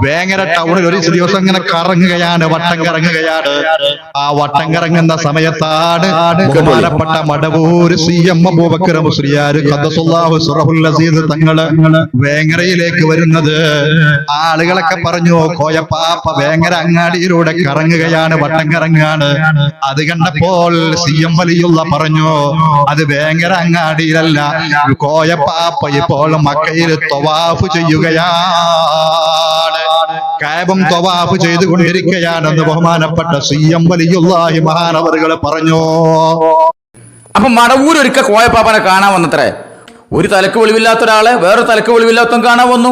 വേങ്ങര ടൗണിൽ ഒരു ദിവസം ഇങ്ങനെ കറങ്ങുകയാണ്, വട്ടം കറങ്ങുകയാണ്. ആ വട്ടം കറങ്ങുന്ന സമയത്താണ് ബഹുമാനപ്പെട്ട മടവൂര് CM അബൂബക്കർ മുസ്ലിയാർ ഖദ്ദസുല്ലാഹു സിറഹുൽ അസീസ് തങ്ങള് വേങ്ങരയിലേക്ക് വരുന്നത്. ആളുകളൊക്കെ പറഞ്ഞു, കോയപ്പാപ്പ വേങ്ങര അങ്ങാടിയിലൂടെ കറങ്ങുകയാണ്, വട്ടം കറങ്ങാണ്. അത് കണ്ടപ്പോൾ CM വലിയുള്ള പറഞ്ഞു, അത് വേങ്ങര അങ്ങാടിയിലല്ല, കോയപ്പാപ്പ ഇപ്പോൾ മക്കയിൽ തവാഫ് ചെയ്യുകയാണ്, കഅബം തവാഫ് ചെയ്തുകൊണ്ടിരിക്കുകയാണെന്ന് ബഹുമാനപ്പെട്ട CM വലിയുള്ളാഹി മഹാനവറുകൾ പറഞ്ഞു. അപ്പൊ മടവൂർ ഒരിക്കൽ കോയപ്പാപ്പനെ കാണാൻ വന്നത്രേ. ഒരു തലക്ക് വെളിവില്ലാത്ത ഒരാളെ വേറെ തലക്ക് വെളിവില്ലാത്തവൻ കാണാൻ വന്നു.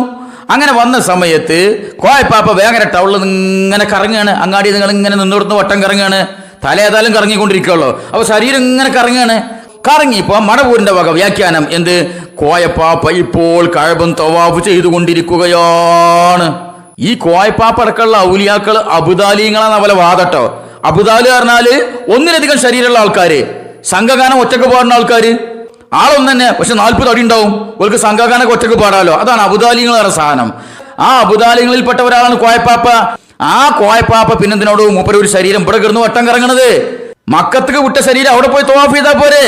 അങ്ങനെ വന്ന സമയത്ത് കോയപ്പാപ്പ വേങ്ങര ടൗണിൽ ഇങ്ങനെ കറങ്ങുകയാണ്. അങ്ങാടി നിങ്ങൾ ഇങ്ങനെ നിന്നിടന്ന് വട്ടം കറങ്ങുകയാണ്. തല ഏതായാലും കറങ്ങിക്കൊണ്ടിരിക്കുള്ളൂ. അപ്പൊ ശരീരം ഇങ്ങനെ കറങ്ങുകയാണ്. കറങ്ങിയപ്പോ മടവൂരിന്റെ വക വ്യാഖ്യാനം എന്ത്? കോയപ്പാപ്പ ഇപ്പോൾ കഅബം തവാഫ് ചെയ്തുകൊണ്ടിരിക്കുകയാണ്. ഈ കോയപ്പാപ്പ അടക്കമുള്ള ഔലിയാക്കൾ അബുദാലിങ്ങളാണ് അവലെ വാദട്ടോ. അബുദാലി പറഞ്ഞാല് ഒന്നിലധികം ശരീരമുള്ള ആൾക്കാര്, സംഘഗാനം ഒറ്റക്ക് പാടുന്ന ആൾക്കാര്. ആളൊന്നു തന്നെ, പക്ഷെ 40 അടി ഉണ്ടാവും. അവർക്ക് സംഘഗാനൊക്കെ ഒറ്റക്ക് പാടാലോ. അതാണ് അബുദാലിങ്ങൾ എന്ന സാധനം. ആ അബുദാലിങ്ങളിൽപ്പെട്ട ഒരാളാണ് കോയപ്പാപ്പ. ആ കോയപ്പാപ്പ പിന്നെന്തിനോട് മൂപ്പര് ഒരു ശരീരം ഇവിടെ കിടന്ന് വട്ടം കറങ്ങണത്? മക്കത്തേക്ക് വിട്ട ശരീരം അവിടെ പോയി തവാഫ് ചെയ്താൽ പോരെ?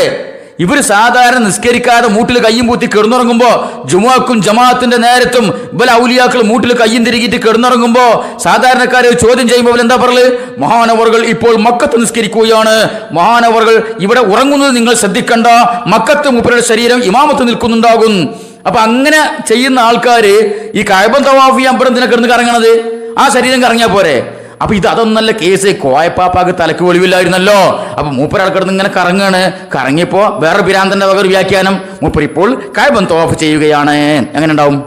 ഇവര് സാധാരണ നിസ്കരിക്കാതെ മൂട്ടിൽ കയ്യും പൂത്തി കിടന്നുറങ്ങുമ്പോ, ജുമുഅക്കും ജമാഅത്തിന്റെ നേരത്തും ഇവൽ ഔലിയാക്കൾ മൂട്ടിൽ കയ്യും തിരികിട്ട് കിടന്നുറങ്ങുമ്പോ സാധാരണക്കാരെ ചോദ്യം ചെയ്യുമ്പോൾ എന്താ പറയല്? മഹാനവറുകൾ ഇപ്പോൾ മക്കത്ത് നിസ്കരിക്കുകയാണ്, മഹാനവറുകൾ ഇവിടെ ഉറങ്ങുന്നത് നിങ്ങൾ ശ്രദ്ധിക്കണ്ട, മക്കത്ത് മൂപ്പരുടെ ശരീരം ഇമാമത്ത് നിൽക്കുന്നുണ്ടാകും. അപ്പൊ അങ്ങനെ ചെയ്യുന്ന ആൾക്കാര് ഈ കഅബം തവാഫ് ചെയ്യാൻ എന്തിനാ കിടന്ന് കറങ്ങണത്? ആ ശരീരം കറങ്ങിയാ പോരെ? അപ്പൊ ഇത് അതൊന്നല്ല കേസ്. കോയപ്പാപ്പാക്ക് തലക്ക് വെളിവില്ലായിരുന്നല്ലോ. അപ്പൊ മൂപ്പരാൾ കിടന്ന് ഇങ്ങനെ കറങ്ങാണ്. കറങ്ങിയപ്പോ വേറെ പിരാന്തന്റെ വക ഒരു വ്യാഖ്യാനം, മൂപ്പർ ഇപ്പോൾ കഅബം തവാഫ് ചെയ്യുകയാണ്. എങ്ങനെ ഉണ്ടാവും?